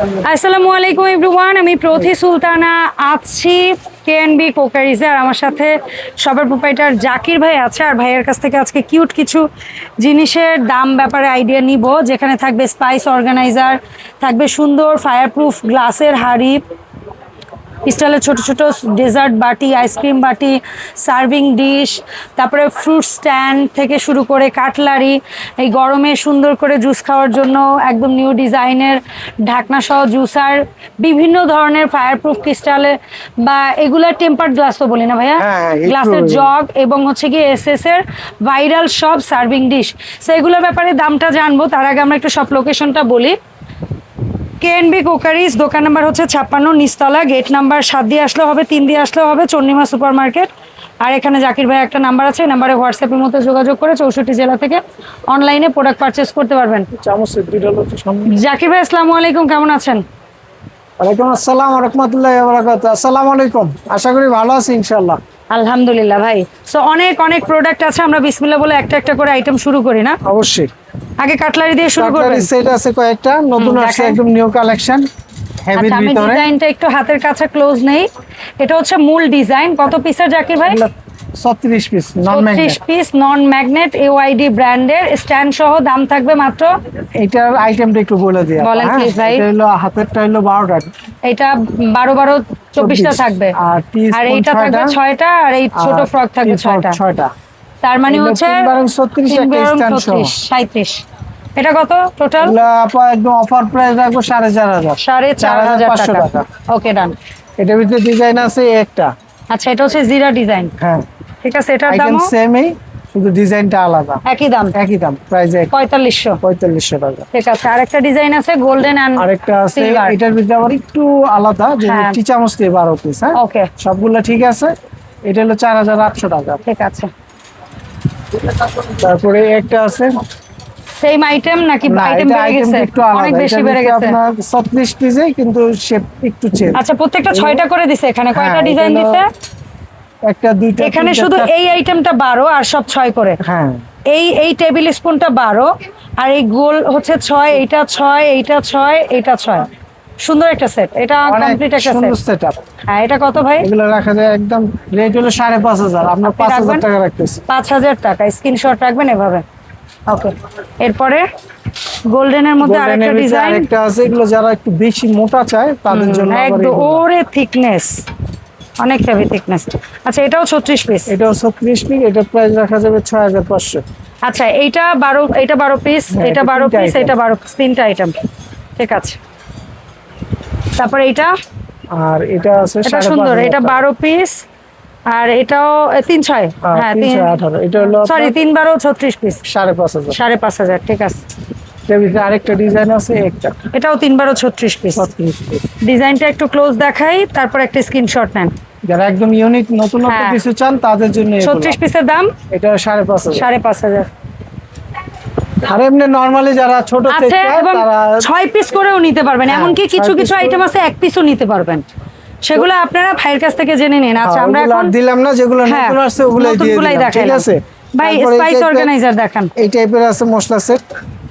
আসসালামু আলাইকুম এভরিওয়ান, আমি প্রথি সুলতানা আছি কেএনবি কোকারিজে। আর আমার সাথে সবার প্রোপাইটার জাকির ভাই আছে। আর ভাইয়ের কাছ থেকে আজকে কিউট কিছু জিনিসের দাম ব্যাপারে আইডিয়া নিব, যেখানে থাকবে স্পাইস অর্গানাইজার, থাকবে সুন্দর ফায়ারপ্রুফ গ্লাসের হাঁড়ি, স্টাইলের ছোট ছোট ডেজার্ট বাটি, আইসক্রিম বাটি, সার্ভিং ডিশ, তারপরে ফ্রুট স্ট্যান্ড থেকে শুরু করে কাটলারি, এই গরমে সুন্দর করে জুস খাওয়ার জন্য একদম নিউ ডিজাইনের ঢাকনা সহ জুসার, বিভিন্ন ধরনের ফায়ারপ্রুফ ক্রিস্টালে বা এগুলার টেম্পার্ড গ্লাস তো বলি না ভাইয়া, গ্লাসের জগ, এবং হচ্ছে গিয়ে এসএস এর ভাইরাল সব সার্ভিং ডিশ। সো এগুলোর ব্যাপারে দামটা জানবো, তার আগে আমরা একটু সব লোকেশনটা বলি। কেএনবি কোকারিজ, দোকান নাম্বার হচ্ছে 56, নিচতলা, গেট নাম্বার 7 দিয়ে আসলেও হবে, 3 দিয়ে আসলেও হবে, চন্ডিমা সুপার মার্কেট। আর এখানে জাকির ভাই একটা নাম্বার আছে, এই নাম্বারে হোয়াটসঅ্যাপের মধ্যে যোগাযোগ করে 64 জেলা থেকে অনলাইনে প্রোডাক্ট পারচেস করতে পারবেন। জাকির ভাই আসসালামু আলাইকুম, কেমন আছেন? ওয়ালাইকুম আসসালাম ওয়া রাহমাতুল্লাহি ওয়া বারাকাতুহু। আসসালামু আলাইকুম, আশা করি ভালো আছি ইনশাআল্লাহ। আলহামদুলিল্লাহ ভাই। সো অনেক প্রোডাক্ট আছে, আমরা বিসমিল্লাহ বলে একটা একটা করে আইটেম শুরু করি না? অবশ্যই। আগে কাটলারি দিয়ে শুরু করবেন। কাটলারি সেট আছে কয়েকটা, নতুন আসছে একদম নিউ কালেকশন, হেভির আমি ভিতরে। ডিজাইনটা একটু হাতের কাছে ক্লোজ নেই। এটা হচ্ছে মূল ডিজাইন। কত পিসের জাকির ভাই? 36 piece non magnet. 36 piece non magnet AOID ব্র্যান্ডের, স্ট্যান্ড সহ, দাম থাকবে মাত্র। এটার আইটেমটা একটু বলে দিই। বলেন প্লিজ ভাই। এটা হলো হাতেরটা হলো 12টা, এটা 12 24টা থাকবে, আর এইটা থাকবে 6টা, আর এই ছোট ফ্রক থাকবে 6টা। তার মানে হচ্ছে 36 একটা স্ট্যান্ড সহ 37। এটা কত টোটাল? আপা একদম অফার প্রাইস রাখবো 4500। 4500 টাকা। ওকে ডান। এটার ভিতরে ডিজাইন আছে একটা। আচ্ছা, এটা হচ্ছে জিরা ডিজাইন। হ্যাঁ ঠিক আছে, এটার দাম সেমই, শুধু ডিজাইনটা আলাদা। একই দাম প্রাইস 4500 টাকা। ঠিক আছে, আরেকটা ডিজাইন আছে গোল্ডেন এন্ড আরেকটা আছে, এটার ভিতরে আবার একটু আলাদা, যে চিচামচ দিয়ে 12 পিস। হ্যাঁ ওকে, সবগুলো ঠিক আছে। এটা হলো 4800 টাকা। ঠিক আছে। তারপরে একটা আছে সেম আইটেম নাকি আইটেম বেড়ে গেছে? অনেক বেশি বেড়ে গেছে। আপনার 36 পিসে, কিন্তু শেপ একটু চেঞ্জ। আচ্ছা, প্রত্যেকটা 6টা করে দিছে। এখানে কয়টা ডিজাইন দিছে? একটা, দুইটা। এখানে শুধু এই আইটেমটা 12 আর সব 6 করে। হ্যাঁ, এই টেবিল স্পুনটা 12, আর এই গোল হচ্ছে 6, এইটা 6, এইটা 6, এইটা 6। সুন্দর একটা সেট, এটা কমপ্লিট একটা সেটআপ। হ্যাঁ, এটা কত ভাই? এগুলো রাখা যায় একদম রেট হলো 5500, আমরা 5000 টাকা রাখতেছি। 5000 টাকা। স্ক্রিনশট রাখবেন এভাবে। ওকে, এরপরে গোল্ডেনের মধ্যে আরেকটা ডিজাইন। আরেকটা আছে, এগুলো যারা একটু বেশি মোটা চায় তাদের জন্য। একদম ওরে থিকনেস, অনেক হেভি থিকনেস। আচ্ছা, এটাও 36 পিস। এটাও 36 পিস, এটা প্রাইস রাখা যাবে 6500। আচ্ছা, এইটা 12, এটা 12 পিস, এটা 12 পিস, এটা 12 পিস, 3টা আইটেম। ঠিক আছে। তারপর এইটা, আর এটা আছে এটা সুন্দর, এটা 12 পিস, আর এটাও 3-6। হ্যাঁ, 318। এটা হলো সরি 3-12 36 পিস, 5500। 5500। ঠিক আছে। আরেকটা ডিজাইন আছে একটা, এটাও 3-12 36 পিস। ডিজাইনটা একটু ক্লোজ দেখাই, তারপর একটা স্ক্রিনশট নেন। যারা একদম ইউনিক নতুনত্ব কিছু চান তাদের জন্য। 36 পিসের দাম এটা 5500। 5500। আর এমনি নরমালি যারা ছোট আছে, এবং 6 পিস করেও নিতে পারবেন। এমনকি কিছু কিছু আইটেম আছে 1 পিসও নিতে পারবেন। সেগুলো আপনারা ভাইয়ের কাছ থেকে জেনে নিন। আচ্ছা, আমরা এখন দিলাম না, যেগুলো নতুন আসছে ওগুলাই দিয়ে দিলাম। ঠিক আছে ভাই, স্পাইস অর্গানাইজার দেখান। এই টাইপের আছে মশলা সেট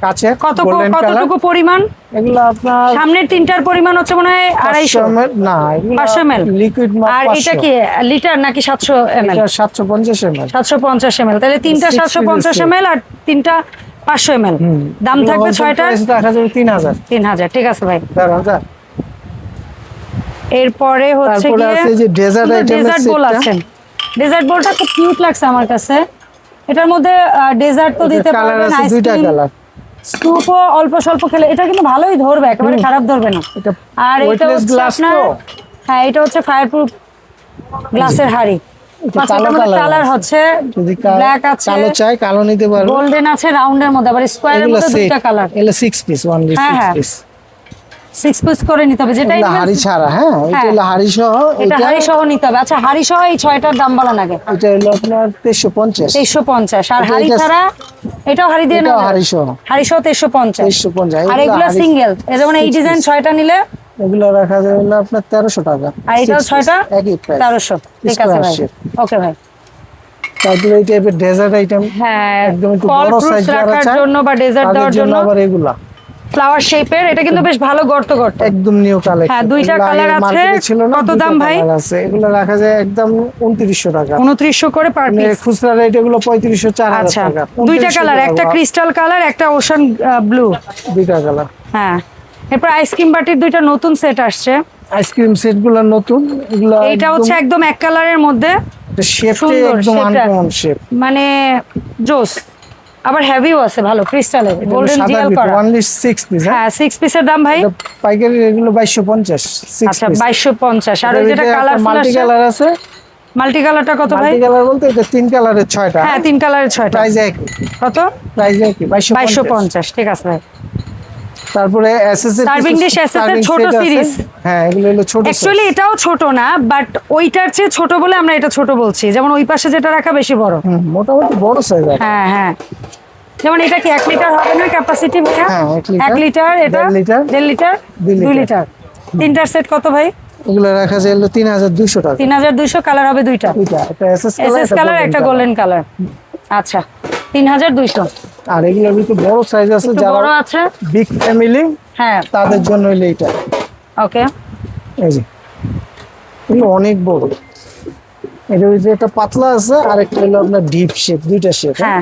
কাছে। কতটুকু পরিমাণ? এগুলো আপনার সামনের 3টার পরিমাণ হচ্ছে মনে হয় 250 ml। না, এগুলো 500 ml লিকুইড মাপ। আর এটা কি লিটার নাকি 700 ml? এটা 750 ml। 750 ml। তাহলে 3টা 750 ml আর 3টা 500 ml। দাম থাকবে 6টার 3000। ঠিক আছে ভাই। এরপরে হচ্ছে কি যে ডেজার্ট বোল আছে। ডেজার্ট বোলটা খুব কিউট লাগছে আমার কাছে। এটার মধ্যে ডেজার্ট তো দিতে পারবেন, আইসক্রিম, স্যুপও অল্প স্বল্প খেলে এটা কিন্তু ভালোই ধরবে, একেবারে খারাপ ধরবে না। আর এটা হচ্ছে আপনার, হ্যাঁ, এটা হচ্ছে ফায়ারপ্রুফ গ্লাসের হাঁড়ি। কালার হচ্ছে ব্ল্যাক আছে, কালো চাই, কালো নিতে পারবেন, গোল্ডেন আছে, রাউন্ডের মধ্যে, আবার স্কয়ারের মধ্যে দুটো কালার। এগুলো 6 পিস, 1 পিস। 6 পিস করে নিতে হবে, যেটা হাড়ি ছাড়া। হ্যাঁ, এটা হলো হাড়ি সহ। এটা হাড়ি সহ নিতে হবে। আচ্ছা, হাড়ি সহ এই 6টার দাম বলা লাগে। এটা হলো আপনার 2350। 2350। আর হাড়ি ছাড়া এটাও হাড়ি দিয়ে নাও, হাড়ি সহ 2350। আর এগুলো সিঙ্গেল, যেমন এই ডিজাইন 6টা নিলে এগুলো রাখা যাবে হলো আপনার 1300 টাকা। আর এটাও 6টা একই প্রাইস, 1300। ঠিক আছে ভাই। ওকে ভাই। তারপরে এই টাইপের ডেজার্ট আইটেম, হ্যাঁ, একদম একটু বড় সাইজ রাখার জন্য বা ডেজার্ট দেওয়ার জন্য আবার এগুলা ফ্লাওয়ার শেপের, এটা কিন্তু বেশ ভালো গর্ত গর্ত। একদম নিউ কালেকশন। হ্যাঁ, দুইটা কালার আছে। ছিল না, কত দাম ভাই? এগুলো রাখা যায় একদম 2900 টাকা। 2900 করে পার পিস। খুচরা রেট এগুলো 3500 4000 আচ্ছা, টাকা। দুইটা কালার, একটা ক্রিস্টাল কালার, একটা ওশান ব্লু। দুইটা কালার। হ্যাঁ, এরপর আইসক্রিম বাটির দুইটা নতুন সেট আসছে। আইসক্রিম সেট গুলো নতুন, এগুলো এইটা হচ্ছে একদম এক কালারের মধ্যে, শেপটা সুন্দর, একদম শেপটা। আনকমন শেপ, মানে জোস। আবার হেভিও আছে, ভালো ক্রিস্টালের, গোল্ডেন জিএল করা। Only 6 piece. হ্যাঁ, 6 পিসের দাম ভাই? পাইকারি এগুলো 2250 6 আচ্ছা, পিস। 2250। আর ওই যেটা কালারফুল মাল্টি আছে, কালার আছে। মাল্টি কালারটা কত ভাই? মাল্টি কালার বলতে এটা 3 কালারের 6টা। হ্যাঁ, 3 কালারের 6টা। প্রাইস একই। কত? প্রাইস একই 2250। ঠিক আছে ভাই। তারপরে এসএস এর সার্ভিং ডিশ এসএস এর ছোট সিরিজ। হ্যাঁ, এগুলো হলো ছোট। অ্যাকচুয়ালি এটাও ছোট না, বাট ওইটার চেয়ে ছোট বলে আমরা এটা ছোট বলছি। যেমন ওই পাশে যেটা রাখা বেশি বড়। মোটামুটি বড় সাইজ আছে। হ্যাঁ হ্যাঁ, যেমন এটা কি 1 লিটার হবে না ক্যাপাসিটি ভাইয়া? হ্যাঁ, 1 লিটার, এটা 1.5 লিটার, 1.5 লিটার, 2 লিটার। তিনটার সেট কত ভাই? এগুলো রাখা যায় হলো 3200 টাকা। 3200। কালার হবে দুইটা, দুইটা, একটা এসএস এসএস কালার, একটা গোল্ডেন কালার। আচ্ছা, 3200। আর এগুলোর ভিতরে বড় সাইজ আছে, একটু যারা বড় আছে। বিগ ফ্যামিলি হ্যাঁ, তাদের জন্য হলো এটা। ওকে। এই যে এগুলো অনেক বড়। এর ভিতরে একটা পাতলা আছে আর একটা হলো আপনার ডিপ শেপ, দুইটা শেপ। হ্যাঁ,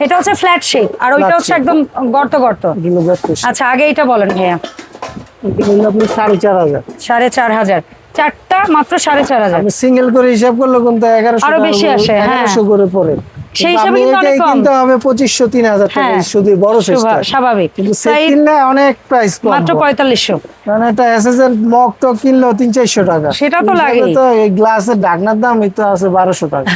এটা হচ্ছে ফ্ল্যাট শেপ, আর ওইটা হচ্ছে একদম গর্ত গর্ত। এগুলো গর্ত। আচ্ছা, আগে এটা বলেন ভাইয়া। এগুলো হলো আপনি 4500। 4500। চারটা মাত্র 4500। আপনি সিঙ্গেল করে হিসাব করলে কিন্তু 1100 আরো বেশি আসে, হ্যাঁ। 1100 করে পড়ে। সেই হিসাবে কিন্তু অনেক কম। কিনতে হবে 2500 3000 টাকা, হ্যাঁ, শুধু বড় সাইজটা। স্বাভাবিক। কিন্তু সেট কিনলে অনেক প্রাইস কম, মাত্র 4500। মানে একটা এসএস এর মগ তো কিনলেও 300-400 টাকা। সেটা তো লাগেই। তো এই গ্লাসের ঢাকনার দাম তো আছে 1200 টাকা।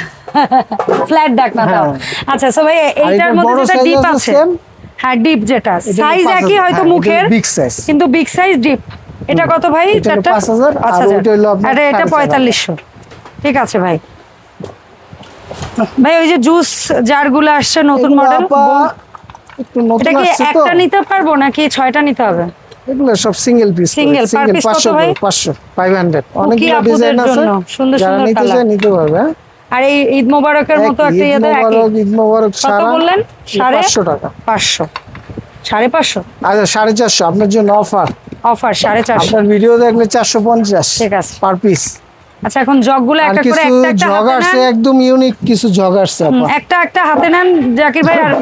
ফ্ল্যাট ডাকনা দাও। আচ্ছা, সো ভাই এইটার মধ্যে যেটা ডিপ আছে, হ্যাঁ ডিপ যেটা সাইজ একই হয়তো মুখের, বিগ সাইজ, কিন্তু বিগ সাইজ ডিপ। এটা কত ভাই? চারটা 5000। আর ওইটা হলো আপনার আরে এটা 4500। ঠিক আছে ভাই। ভাই ওই যে জুস জারগুলো আসছে নতুন মডেল, একটু নতুন এটা কি আসছে তো। একটা নিতে পারবো নাকি 6টা নিতে হবে? এগুলো সব single piece. Single, per piece কত ভাই? 500 500 অনেকগুলো অনেকগুলো ডিজাইন আছে, জন্য সুন্দর যারা সুন্দর নিতে কালার। চায় নিতে পারবে। হ্যাঁ? আর এই ঈদ মোবারকের মতো একটা ইয়ে দেয় একই। ঈদ মোবারক কত বললেন? 500 টাকা। 500। 550। আচ্ছা 450 আপনার জন্য অফার। অফার 450। আপনার ভিডিও দেখলে 450। ঠিক আছে। Per piece. আচ্ছা, এখন জগগুলো আর একটা করে কিছু একটা একটা জগ হাতে আসছে, নেন। একদম ইউনিক কিছু জগ আসছে আপা। একটা একটা হাতে নেন জাকির ভাই, আর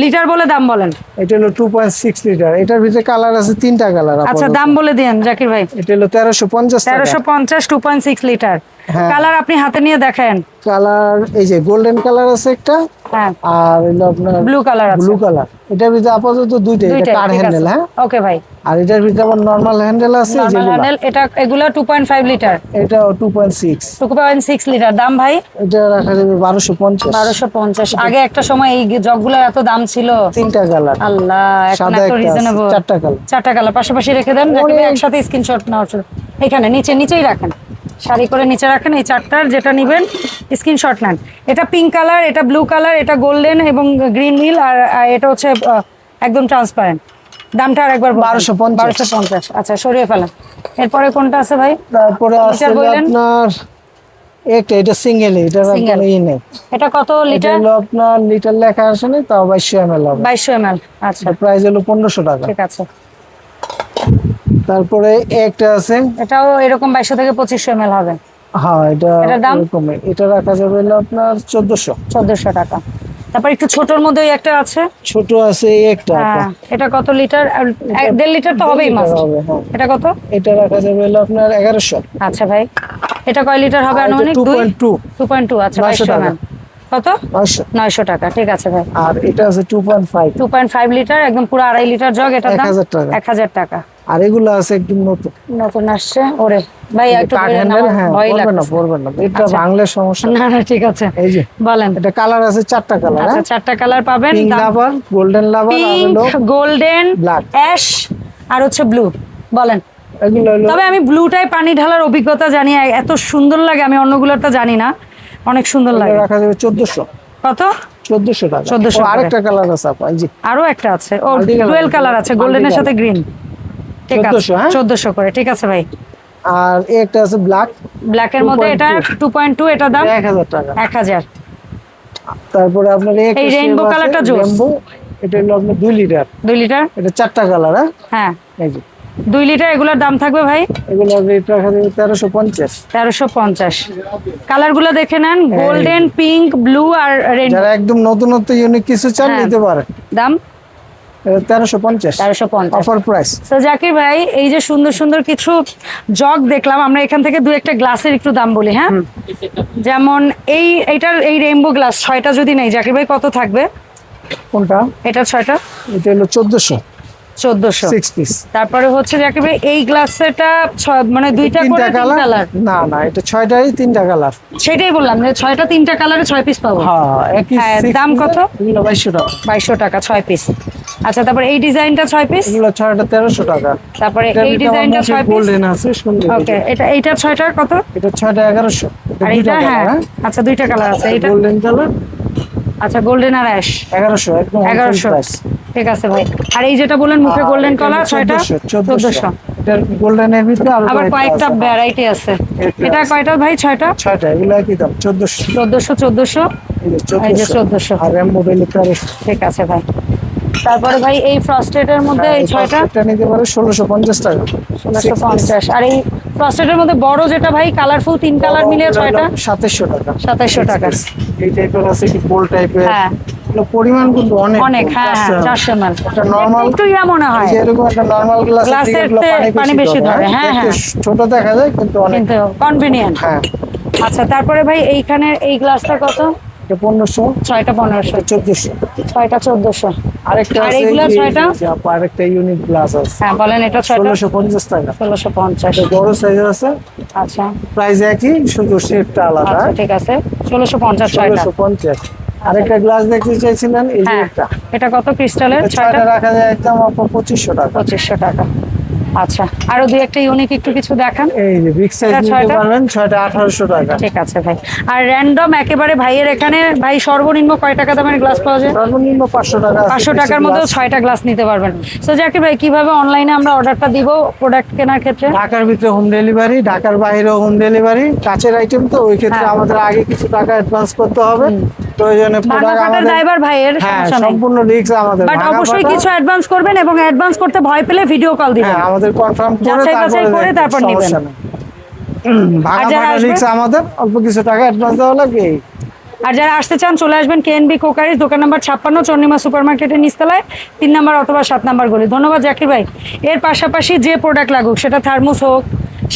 লিটার বলে দাম বলেন। এটা হলো 2.6 লিটার। এটার ভিতরে কালার আছে 3টা কালার। আচ্ছা, দাম বলে দেন জাকির ভাই। এটা হলো 1350 টাকা। 1350, 2.6 লিটার। হ্যাঁ। কালার আপনি হাতে নিয়ে দেখেন। কালার এই যে গোল্ডেন কালার আছে একটা, হ্যাঁ, আর হলো আপনার ব্লু কালার আছে। Blue colour. এটার ভিতরে আপাতত দুইটাই, এটা দুইটাই, কার ঠিক হ্যান্ডেল। আছে। হ্যাঁ, ওকে ভাই। আর এটার ভিতরে আবার নরমাল হ্যান্ডেল আছে নরমাল যেগুলো। হ্যান্ডেল, এটা এগুলো 2.5 লিটার। এটা 2.6। 2.6 লিটার। দাম ভাই? এটা রাখা যাবে 1250। 1250। আগে একটা সময় এই জগগুলোর এত দাম ছিল। 3টা কালার। আল্লাহ, এখন সাদা এত একটা আছে, রিজনেবল। 4টা কালার। 4টা কালার পাশাপাশি রেখে দেন, জাকির ভাই একসাথে স্ক্রিনশট নাও। এখানে নিচেই রাখেন, সারি করে নিচে রাখেন। এই 4টার যেটা নেবেন স্ক্রিনশট নেন। এটা পিঙ্ক কালার, এটা ব্লু কালার, এটা গোল্ডেন এবং গ্রিন মিল, আর এটা হচ্ছে একদম ট্রান্সপারেন্ট। দামটা আর একবার 1250। 1250। আচ্ছা, সরিয়ে ফেলেন। এরপরে কোনটা আছে ভাই? তারপরে আছে লিটার বললেন? আপনার এটা সিঙ্গেল, এটা Single। আপনার নেই। এটা কত এটা লিটার? হলো আপনার লিটার লেখা আসে না, তাও 2200 ml হবে। 2200 ml। আচ্ছা, প্রাইস হলো 1500 টাকা। ঠিক আছে। তারপরে একটা আছে, এটাও এরকম 2200 থেকে 2500 ml হবে। হ্যাঁ এটা এটার দাম? এরকমই। এটা রাখা যাবে হলো আপনার 1400। 1400 টাকা। তারপর একটু ছোটর মধ্যে ওই একটা আছে। ছোট আছে এই একটা। হ্যাঁ, এটা কত লিটার? 1.5 লিটার তো হবেই মাস্ট। হবে, হ্যাঁ। এটা কত? এটা রাখা যাবে হলো আপনার 1100। আচ্ছা ভাই, এটা কয় লিটার হবে আর এটা আনুমানিক? 2.2। 2.2। আচ্ছা, 900 2200 টাকা। ml। কত? 900। 900 টাকা। ঠিক আছে ভাই। আর এটা আছে 2.5। 2.5 লিটার, একদম পুরো 2.5 লিটার জগ। এটার দাম 1000 টাকা। 1000 টাকা। আর এগুলো আছে একদম নতুন, নতুন আসছে। ওরে ভাই, একটু কাঠ ধরে নাও, হ্যান্ডেল। হ্যাঁ, ভয় পড়বে না, লাগছে। পড়বে না, এটা আচ্ছা। বাংলার সমস্যা। না না, ঠিক আছে। এই যে বলেন। এটা কালার আছে 4টা কালার। আচ্ছা, 4টা কালার পাবেন। পিঙ্ক লাভার, গোল্ডেন লাভার, আর পিঙ্ক, হলো গোল্ডেন, Black। অ্যাশ, আর হচ্ছে ব্লু। বলেন। এগুলো হলো তবে আমি ব্লুটাই পানি ঢালার অভিজ্ঞতা জানি, এত সুন্দর লাগে। আমি অন্যগুলোটা জানি না, অনেক সুন্দর এগুলো লাগে। রাখা যাবে 1400। কত? 1400 টাকা। 1400 ও, আরেকটা কালার আছে আপা, এই যে আরো একটা আছে। ও, Multi colour ডুয়েল আছে। কালার আছে, Multi গোল্ডেনের colour। সাথে গ্রিন। ঠিক আছে, 1400, হ্যাঁ? 1400 করে। ঠিক আছে ভাই। আর এই একটা আছে ব্ল্যাক, ব্ল্যাকের মধ্যে এটা 2.2, এটা দাম 1000 টাকা। 1000। তারপরে আপনার এই rainbow colourটা জোস। রেইনবো, এটা হলো আপনার 2 লিটার। 2 লিটার, এটা 4টা কালার। হ্যাঁ এই যে 2 লিটার, এগুলোর দাম থাকবে ভাই এগুলো রেট রাখা যাবে 1350। 1350। কালারগুলো দেখে নেন, গোল্ডেন, পিঙ্ক, ব্লু আর রেড। যারা একদম নতুনত্ব ইউনিক কিছু চান হ্যাঁ। নিতে পারে। দাম 1350। 1350। Offer price. তো জাকির ভাই, এই যে সুন্দর সুন্দর কিছু জগ দেখলাম, আমরা এখান থেকে দু একটা গ্লাসের একটু দাম বলি। হ্যাঁ, যেমন এইটার এই রেইনবো গ্লাস 6টা যদি নেই জাকির ভাই কত থাকবে? কোনটা? এটার 6টা এটা হলো 1400। 1400। 6 পিস। তারপরে হচ্ছে জাকির ভাই এই গ্লাসটা মানে 2টা করে 3 কালার। না না, এটা 6টাই 3টা কালার। সেটাই বললাম যে 6টা 3টা কালারে 6 পিস পাবো। হ্যাঁ, একই দাম কত? এগুলো 2200 টাকা। 2200 টাকা 6 পিস। আচ্ছা, তারপরে এই ডিজাইনটা 6 পিস। এগুলো 6টা 1300 টাকা। তারপরে এই ডিজাইনটা 6 পিস। গোল্ডেন আছে সুন্দর। ওকে, এইটার 6টা কত? এটা 6টা 1100। আর এটা হ্যাঁ, আচ্ছা 2টা কালার আছে। এটা গোল্ডেন কালার। আচ্ছা, গোল্ডেন আর অ্যাশ 1100 একদম 1100। ঠিক আছে ভাই। আর এই যেটা বললেন মুখে গোল্ডেন কালার 6টা 1400। এটা গোল্ডেনের ভিতরে আবার কয়েকটা ভ্যারাইটি আছে। এটা কয়টা ভাই? 6টা। 6টা এগুলো একই দাম 1400। 1400। এই যে 1400। আর এম মডেল 1300। ঠিক আছে ভাই। তারপরে ভাই এই ফ্রস্টেডের মধ্যে এই 6টা এটা নিতে পারে 1650 টাকা। 1650। আর এই ফ্রস্টেডের মধ্যে বড় যেটা ভাই কালারফুল 3 কালার মিলিয়ে 6টা 2700 টাকা। 2700 টাকা। এই টাইপের আছে কি গোল টাইপের। হ্যাঁ, এগুলো পরিমাণ কিন্তু অনেক অনেক। হ্যাঁ হ্যাঁ, 400 ml। এটা নরমাল একটু ইয়া মনে হয়, এরকম একটা নরমাল গ্লাসের থেকে এগুলো পানি বেশি ধরে। হ্যাঁ হ্যাঁ, ছোট দেখা যায় কিন্তু অনেক। কিন্তু কনভিনিয়েন্ট। হ্যাঁ। আচ্ছা, তারপরে ভাই এইখানে এই গ্লাসটা কত? এটা 1500। 6টা 1500। 1400। 6টা 1400। আরেকটা আর আছে এগুলো 6টা? আরেকটা ইউনিক গ্লাস আছে। হ্যাঁ বলেন, এটা 6টা 1650 টাকা। 1650। বড় সাইজ আছে। আচ্ছা প্রাইস একই, শুধু শেপটা আলাদা। আচ্ছা, ঠিক আছে 1650 6টা। 1650। আরেকটা গ্লাস দেখতে চাইছিলেন, এই যে হ্যাঁ, একটা। এটা কত ক্রিস্টালের? 6টা রাখা যায় একদম 2500 টাকা। 2500 টাকা। আচ্ছা, আরো দুই একটা ইউনিক একটু কিছু দেখান। এই যে বিগ সাইজ এটা নিতে 6টা? পারবেন, 6টা 1800 টাকা। ঠিক আছে ভাই। আর র্যান্ডম একেবারে ভাইয়ের এখানে ভাই সর্বনিম্ন কয় টাকা দামের গ্লাস পাওয়া যায়? সর্বনিম্ন 500 টাকা। 500 টাকার মধ্যে 6টা গ্লাস নিতে পারবেন। সো জাকির ভাই, কিভাবে অনলাইনে আমরা অর্ডারটা দিব প্রোডাক্ট কেনার ক্ষেত্রে? ঢাকার ভিতরে হোম ডেলিভারি, ঢাকার বাইরেও হোম ডেলিভারি। কাছের আইটেম তো ওই ক্ষেত্রে হ্যাঁ। আমাদের আগে কিছু টাকা অ্যাডভান্স করতে হবে। প্রয়োজনে ভাঙা প্রোডাক্ট কাটার আমাদের। ড্রাইভার ভাইয়ের, হ্যাঁ, সমস্যা নেই। সম্পূর্ণ রিস্ক আমাদের। বাট ভাঙা অবশ্যই ফাটা- কিছু অ্যাডভান্স করবেন এবং অ্যাডভান্স করতে ভয় পেলে ভিডিও কল দিবেন। হ্যাঁ, আমাদের কনফার্ম করে যাচাই বাছাই করে দেখবেন, তারপর নিবেন। সমস্যা নেই। ভাঙা যারা ফাটা আসবে- রিস্ক আমাদের, অল্প কিছু টাকা অ্যাডভান্স দেওয়া লাগবে। আর যারা আসতে চান চলে আসবেন কেএনবি কোকারিজ, দোকান নাম্বার 56, চন্ডিমা সুপার মার্কেটের নিচতলায় 3 নাম্বার অথবা 7 নাম্বার গলি। ধন্যবাদ জাকির ভাই। এর পাশাপাশি যে প্রোডাক্ট লাগুক, সেটা থার্মোস হোক,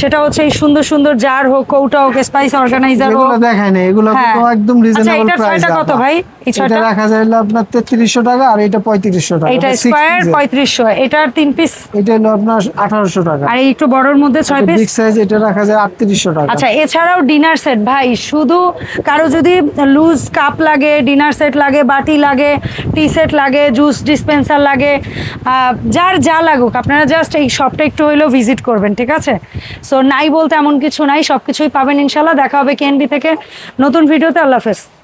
সেটা হচ্ছে এই সুন্দর সুন্দর জার হোক, কৌটা হোক, স্পাইস অর্গানাইজার হোক। এগুলো দেখাই না, এগুলো হ্যাঁ। তো একদম আচ্ছা, রিজনেবল এটার প্রাইস। 6টা কত ভাই? এই এটা 6টা রাখা যায় হলো আপনার 3300 টাকা, আর এটা 3500 টাকা। এটা এটা six স্কয়ার piece-এর। 3500, এটার 3 পিস। এটা হলো আপনার 1800 টাকা। আর এই একটু বড়র মধ্যে 6 পিস। বিগ সাইজ এটা রাখা যায় 3800 টাকা। আচ্ছা, এছাড়াও ডিনার সেট ভাই, শুধু কারো যদি লুজ কাপ লাগে, ডিনার সেট লাগে, বাটি লাগে, টি সেট লাগে, জুস ডিসপেন্সার লাগে, যার যা লাগুক, আপনারা জাস্ট এই শপটা একটু হইলেও ভিজিট করবেন, ঠিক আছে? সো নাই বলতে এমন কিছু নাই, সব কিছুই পাবেন ইনশাল্লাহ। দেখা হবে কেএনবি থেকে নতুন ভিডিওতে। আল্লাহ হাফেজ।